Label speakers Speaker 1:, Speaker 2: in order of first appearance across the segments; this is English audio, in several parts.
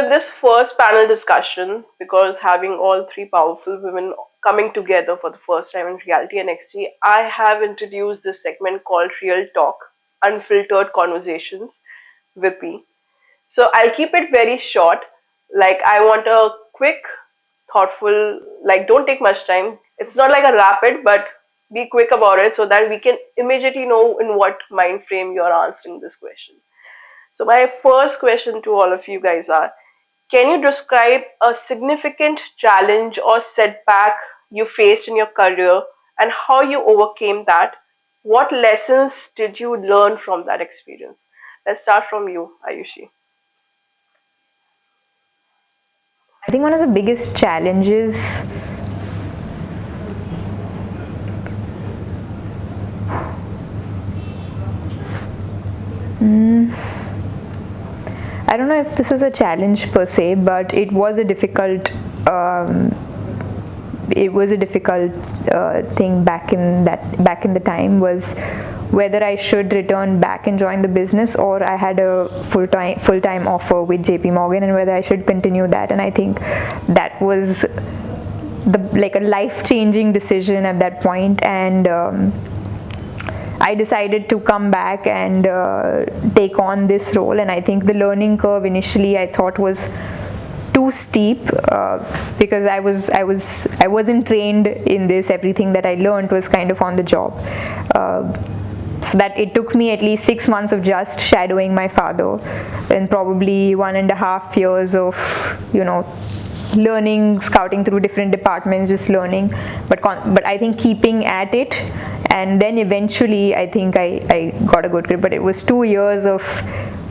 Speaker 1: in this first panel discussion, because having all three powerful women coming together for the first time in Reality NXT, I have introduced this segment called Real Talk, Unfiltered Conversations, Vippy. So I'll keep it very short. Like, I want a quick, thoughtful, like, don't take much time. It's not like a rapid, but be quick about it so that we can immediately know in what mind frame you're answering this question. So my first question to all of you guys are, can you describe a significant challenge or setback you faced in your career and how you overcame that? What lessons did you learn from that experience? Let's start from you, Ayushi.
Speaker 2: I think one of the biggest challenges I don't know if this is a challenge per se, but it was a difficult thing back in the time, was whether I should return back and join the business, or I had a full-time offer with JP Morgan, and whether I should continue that. And I think that was like a life-changing decision at that point. And I decided to come back and take on this role. And I think the learning curve initially I thought was too steep, because I wasn't trained in this. Everything that I learned was kind of on the job. So that it took me at least 6 months of just shadowing my father, and probably 1.5 years of, learning, scouting through different departments, just learning, but I think keeping at it, and then eventually I think I got a good grip. But it was 2 years of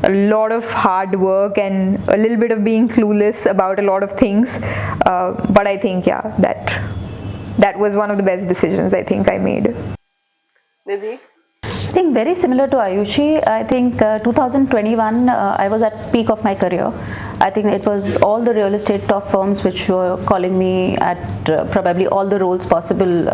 Speaker 2: a lot of hard work and a little bit of being clueless about a lot of things, but I think that was one of the best decisions I think I made.
Speaker 1: Nidhi?
Speaker 3: I think very similar to Ayushi. I think 2021 I was at peak of my career. I think it was all the real estate top firms which were calling me at probably all the roles possible,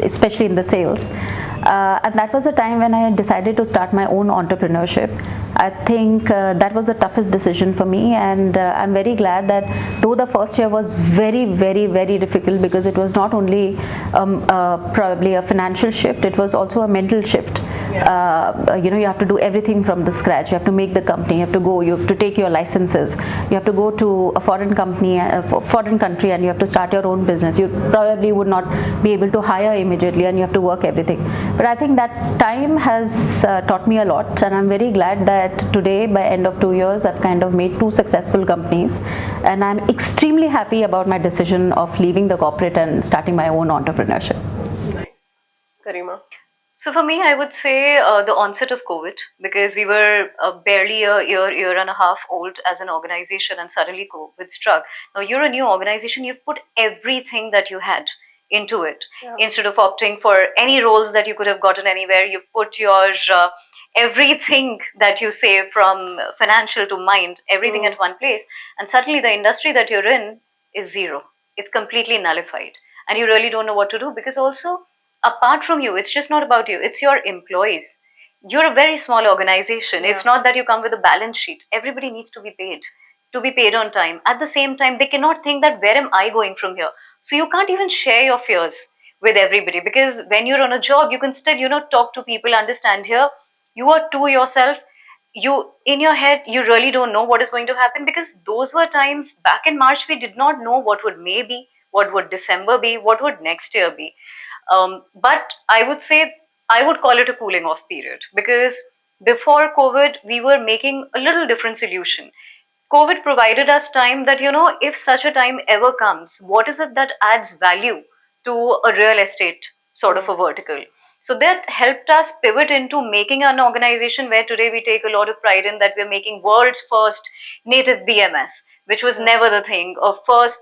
Speaker 3: especially in the sales. And that was the time when I decided to start my own entrepreneurship. I think that was the toughest decision for me, and I'm very glad that though the first year was very, very, very difficult, because it was not only probably a financial shift, it was also a mental shift. You have to do everything from the scratch. You have to make the company, you have to take your licenses, you have to go to a foreign country, and you have to start your own business. You probably would not be able to hire immediately, and you have to work everything. But I think that time has taught me a lot, and I'm very glad that today, by end of 2 years, I've kind of made 2 successful companies, and I'm extremely happy about my decision of leaving the corporate and starting my own entrepreneurship.
Speaker 1: Nice. Garima?
Speaker 4: So for me, I would say the onset of COVID, because we were barely a year and a half old as an organization, and suddenly COVID struck. Now you're a new organization, you've put everything that you had into it. Yeah. Instead of opting for any roles that you could have gotten anywhere, you put your everything that you say, from financial to mind, everything at one place. And suddenly the industry that you're in is zero. It's completely nullified. And you really don't know what to do, because also, apart from you, it's just not about you, it's your employees. You're a very small organization. Yeah. It's not that you come with a balance sheet. Everybody needs to be paid on time. At the same time, they cannot think that where am I going from here? So you can't even share your fears with everybody, because when you're on a job, you can still, talk to people, understand here, you are to yourself. You, in your head, you really don't know what is going to happen, because those were times back in March, we did not know what would May be, what would December be, what would next year be. But I would say, I would call it a cooling off period, because before COVID, we were making a little different solution. COVID provided us time that, if such a time ever comes, what is it that adds value to a real estate sort of a vertical? So that helped us pivot into making an organization where today we take a lot of pride in that we're making world's first native BMS, which was never the thing, or first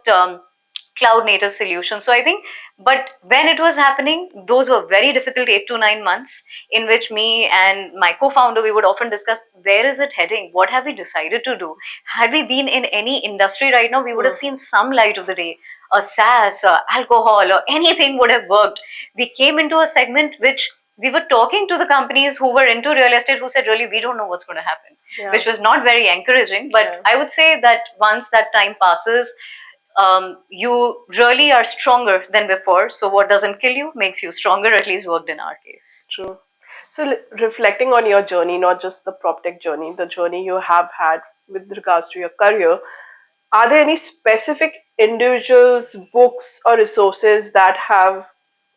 Speaker 4: cloud native solution. So I think, but when it was happening, those were very difficult 8 to 9 months, in which me and my co-founder, we would often discuss, where is it heading? What have we decided to do? Had we been in any industry right now, we would have seen some light of the day. A SaaS, alcohol, or anything would have worked. We came into a segment which we were talking to the companies who were into real estate, who said, really, we don't know what's going to happen. which was not very encouraging. But I would say that once that time passes, you really are stronger than before. So what doesn't kill you makes you stronger, at least worked in our case.
Speaker 1: True. So, reflecting on your journey, not just the prop tech journey, the journey you have had with regards to your career, are there any specific individuals, books, or resources that have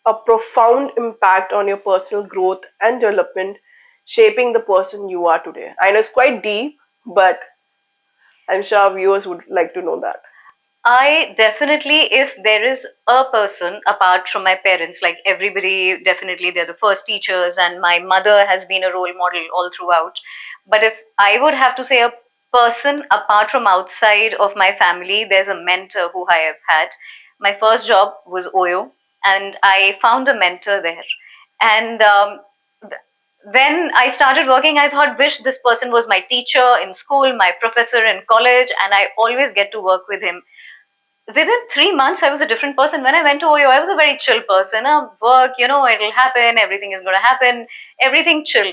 Speaker 1: a profound impact on your personal growth and development, shaping the person you are today? I know it's quite deep, but I'm sure our viewers would like to know that.
Speaker 4: I definitely, if there is a person apart from my parents, like everybody, definitely they're the first teachers, and my mother has been a role model all throughout. But if I would have to say a person apart from outside of my family, there's a mentor who I have had. My first job was Oyo, and I found a mentor there. And when I started working, I thought, wish this person was my teacher in school, my professor in college, and I always get to work with him. Within 3 months, I was a different person. When I went to Oyo, I was a very chill person. Work, it'll happen, everything is going to happen, everything chill.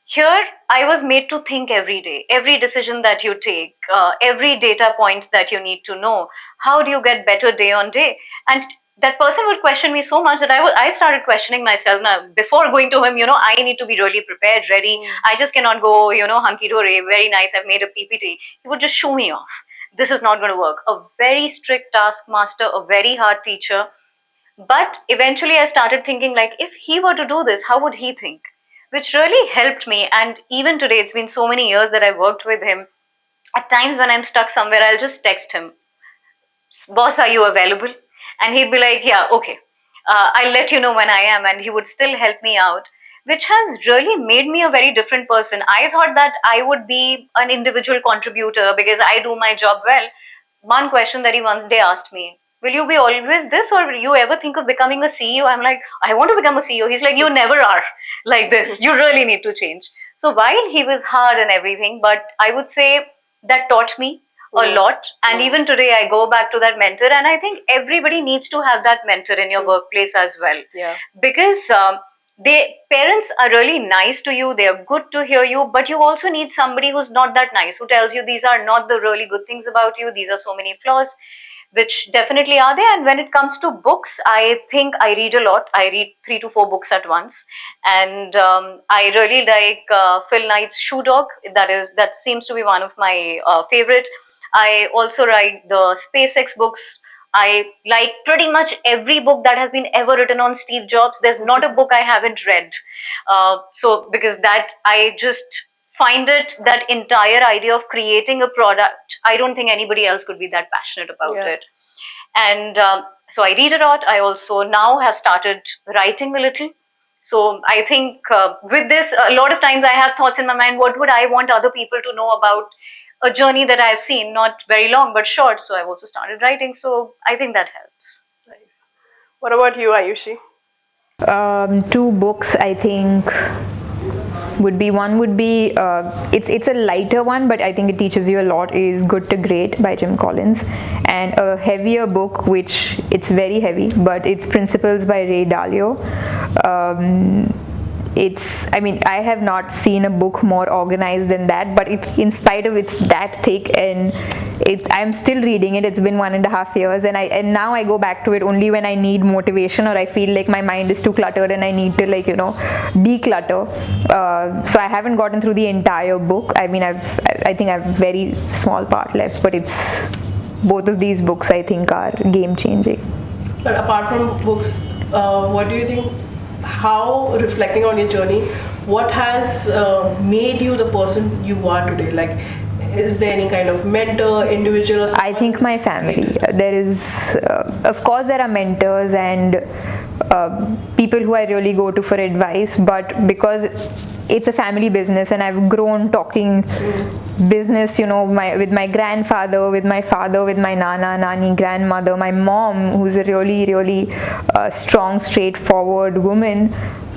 Speaker 4: Here, I was made to think every day, every decision that you take, every data point that you need to know. How do you get better day on day? And that person would question me so much that I started questioning myself. Now, before going to him, I need to be really prepared, ready. I just cannot go, hunky dory, very nice, I've made a PPT. He would just shoo me off. This is not going to work. A very strict taskmaster, a very hard teacher. But eventually I started thinking, like, if he were to do this, how would he think? Which really helped me. And even today, it's been so many years that I worked with him. At times when I'm stuck somewhere, I'll just text him, boss, are you available? And he'd be like, yeah, okay. I'll let you know when I am. And he would still help me out, which has really made me a very different person. I thought that I would be an individual contributor because I do my job well. One question that he once day asked me, will you be always this, or will you ever think of becoming a CEO? I'm like, I want to become a CEO. He's like, you never are like this. You really need to change. So while he was hard and everything, but I would say that taught me a lot. And even today, I go back to that mentor, and I think everybody needs to have that mentor in your workplace as well.
Speaker 1: Yeah.
Speaker 4: Because parents are really nice to you, they are good to hear you, but you also need somebody who's not that nice, who tells you these are not the really good things about you, these are so many flaws, which definitely are there. And when it comes to books, I think I read a lot. I read 3 to 4 books at once, and I really like Phil Knight's Shoe Dog. That seems to be one of my favorite. I also write the SpaceX books. I like pretty much every book that has been ever written on Steve Jobs. There's not a book I haven't read. So because that, I just find it, that entire idea of creating a product, I don't think anybody else could be that passionate about it. And so I read a lot. I also now have started writing a little. So I think with this, a lot of times I have thoughts in my mind, what would I want other people to know about a journey that I've seen, not very long, but short. So I've also started writing. So I think that helps.
Speaker 1: Nice. What about you, Ayushi?
Speaker 2: 2 books, I think, would be it's a lighter one, but I think it teaches you a lot, is Good to Great by Jim Collins, and a heavier book, which it's very heavy, but it's Principles by Ray Dalio. I have not seen a book more organized than that, but in spite of it's that thick, and I'm still reading it. It's been 1.5 years, and now I go back to it only when I need motivation, or I feel like my mind is too cluttered and I need to declutter. So I haven't gotten through the entire book. I think I have a very small part left, but it's both of these books I think are game changing.
Speaker 1: But apart from books, what do you think? How, reflecting on your journey, what has made you the person you are today? Like, is there any kind of mentor, individual? Or
Speaker 2: I think my family. There is, of course, there are mentors and people who I really go to for advice, but because it's a family business and I've grown talking business, with my grandfather, with my father, with my nani, grandmother, my mom, who's a really, really strong, straightforward woman.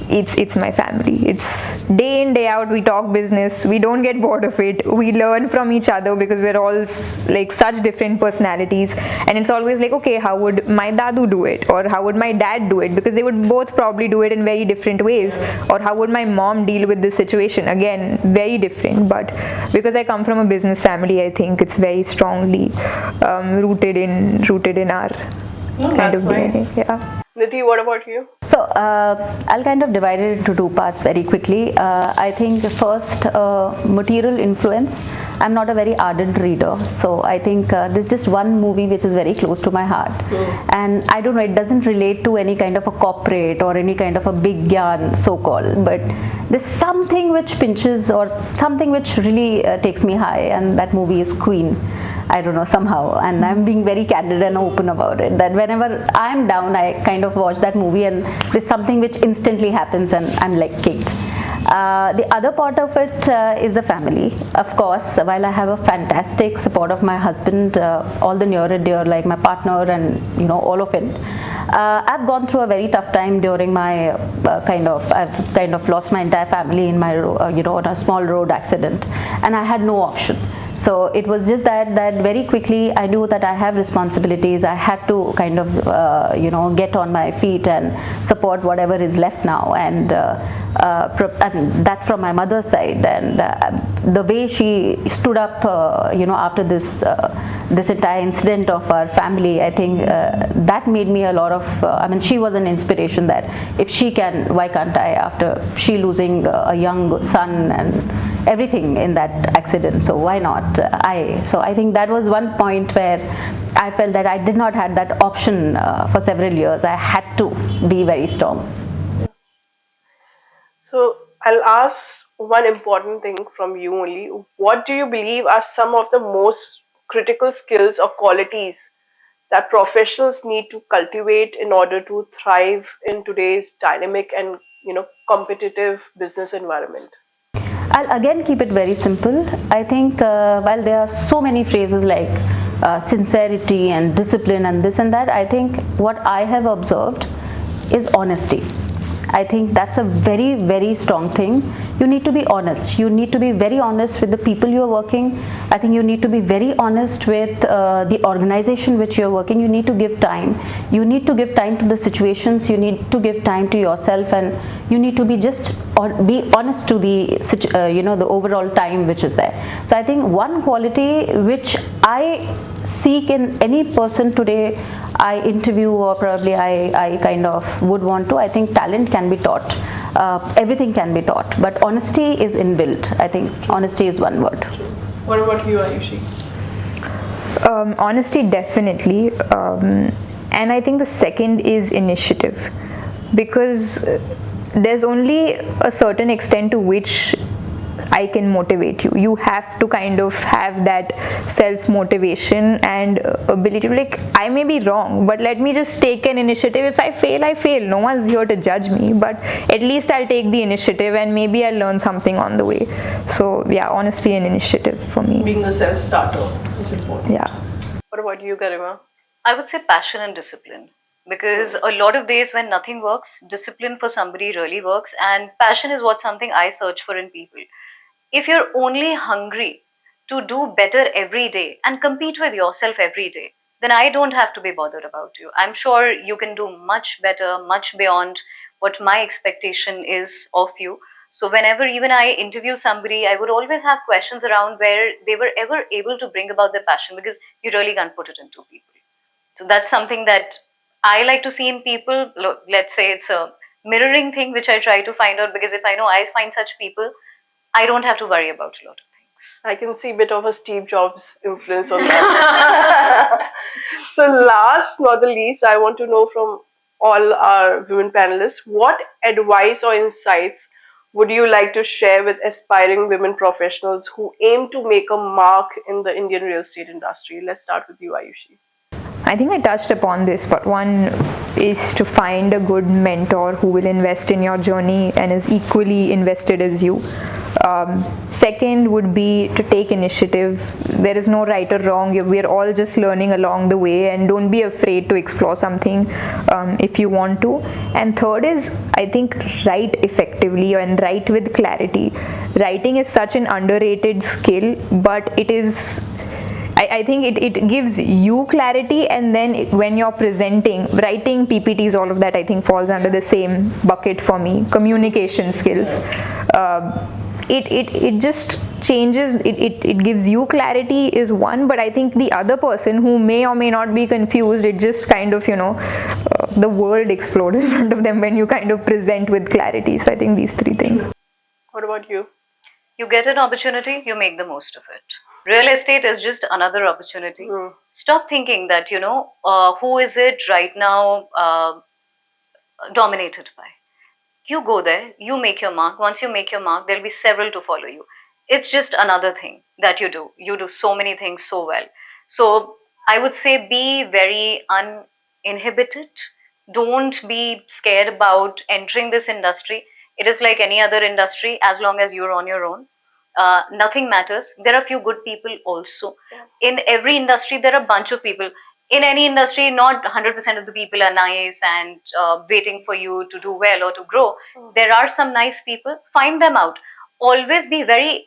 Speaker 2: it's my family. It's day in day out we talk business. We don't get bored of it. We learn from each other because we're all like such different personalities, and it's always like, okay, how would my dadu do it, or how would my dad do it, because they would both probably do it in very different ways. Or how would my mom deal with this situation, again very different. But because I come from a business family, I think it's very strongly rooted in our kind of DNA.
Speaker 1: Nice.
Speaker 2: Yeah.
Speaker 1: Nidhi, what about you?
Speaker 3: So I'll kind of divide it into two parts very quickly. I think first, material influence. I'm not a very ardent reader, so I think there's just one movie which is very close to my heart, and I don't know, it doesn't relate to any kind of a corporate or any kind of a big yarn so-called, but there's something which pinches or something which really takes me high, and that movie is Queen. I don't know, somehow, and I'm being very candid and open about it, that whenever I'm down, I kind of watch that movie and there's something which instantly happens and I'm like kicked. The other part of it is the family. Of course, while I have a fantastic support of my husband, all the near and dear, like my partner and all of it, I've gone through a very tough time during my I've kind of lost my entire family in my on a small road accident, and I had no option. So it was just that very quickly I knew that I have responsibilities. I had to kind of get on my feet and support whatever is left now, and that's from my mother's side. And the way she stood up after this entire incident of our family, I think that made me a lot of she was an inspiration, that if she can, why can't I, after she losing a young son and everything in that accident, so why not I? So I think that was one point where I felt that I did not have that option for several years. I had to be very strong.
Speaker 1: So I'll ask one important thing from you only. What do you believe are some of the most critical skills or qualities that professionals need to cultivate in order to thrive in today's dynamic and competitive business environment?
Speaker 3: I'll again keep it very simple. I think while there are so many phrases like sincerity and discipline and this and that, I think what I have observed is honesty. I think that's a very, very strong thing. You need to be honest. You need to be very honest with the people you're working. I think you need to be very honest with the organization which you're working. You need to give time. You need to give time to the situations. You need to give time to yourself, and you need to be be honest to the the overall time which is there. So I think one quality which I seek in any person today I interview, or probably I kind of would want to, I think talent can be taught. Everything can be taught, but honesty is inbuilt. I think honesty is one word.
Speaker 1: What about you, Ayushi?
Speaker 2: Honesty, definitely. And I think the second is initiative, because there's only a certain extent to which I can motivate you. You have to kind of have that self-motivation and ability to, like, I may be wrong, but let me just take an initiative. If I fail, I fail. No one's here to judge me, but at least I'll take the initiative and maybe I'll learn something on the way. So yeah, honesty and initiative for me.
Speaker 1: Being a self-starter is important.
Speaker 2: Yeah.
Speaker 1: What about you, Garima?
Speaker 4: I would say passion and discipline. Because a lot of days when nothing works, discipline for somebody really works, and passion is what something I search for in people. If you're only hungry to do better every day and compete with yourself every day, then I don't have to be bothered about you. I'm sure you can do much better, much beyond what my expectation is of you. So whenever even I interview somebody, I would always have questions around where they were ever able to bring about their passion, because you really can't put it into people. So that's something that I like to see in people. Let's say it's a mirroring thing which I try to find out, because if I know I find such people, I don't have to worry about a lot of things.
Speaker 1: I can see a bit of a Steve Jobs influence on that. So last not the least, I want to know from all our women panelists, what advice or insights would you like to share with aspiring women professionals who aim to make a mark in the Indian real estate industry? Let's start with you, Ayushi.
Speaker 2: I think I touched upon this, but one is to find a good mentor who will invest in your journey and is equally invested as you. Second would be to take initiative. There is no right or wrong. We're all just learning along the way, and don't be afraid to explore something if you want to. And third is, I think, write effectively and write with clarity. Writing is such an underrated skill, but it is, I think it gives you clarity, and then when you're presenting, writing PPTs, all of that I think falls under the same bucket for me. Communication skills. It just changes, it gives you clarity is one, but I think the other person who may or may not be confused, it just kind of, the world explodes in front of them when you kind of present with clarity. So I think these three things.
Speaker 1: What about you?
Speaker 4: You get an opportunity, you make the most of it. Real estate is just another opportunity. Stop thinking that, who is it right now dominated by. You go there, you make your mark. Once you make your mark, there'll be several to follow you. It's just another thing that you do. You do so many things so well. So I would say be very uninhibited. Don't be scared about entering this industry. It is like any other industry, as long as you're on your own. Nothing matters. There are few good people also. In every industry, there are a bunch of people. In any industry, not 100% of the people are nice and waiting for you to do well or to grow. There are some nice people. Find them out. Always be very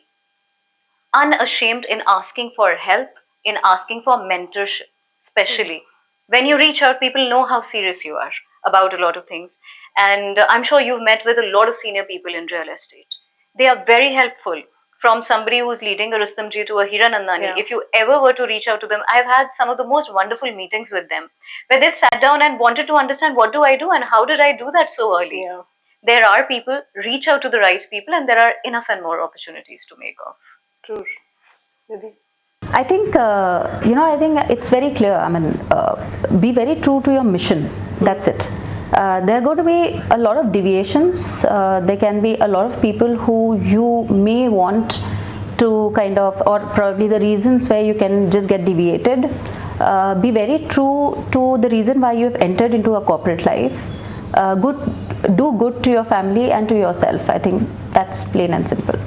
Speaker 4: unashamed in asking for help, in asking for mentorship, especially. When you reach out, people know how serious you are about a lot of things. And I'm sure you've met with a lot of senior people in real estate. They are very helpful. From somebody who's leading a Rustomji to a Hiranandani, if you ever were to reach out to them, I've had some of the most wonderful meetings with them, where they've sat down and wanted to understand what do I do and how did I do that so early. There are people, reach out to the right people, and there are enough and more opportunities to make of.
Speaker 1: True. Nidhi?
Speaker 3: I think, I think it's very clear. I mean, be very true to your mission. That's it. There are going to be a lot of deviations. There can be a lot of people who you may want to kind of, or probably the reasons where you can just get deviated. Be very true to the reason why you have entered into a corporate life. Do good to your family and to yourself. I think that's plain and simple.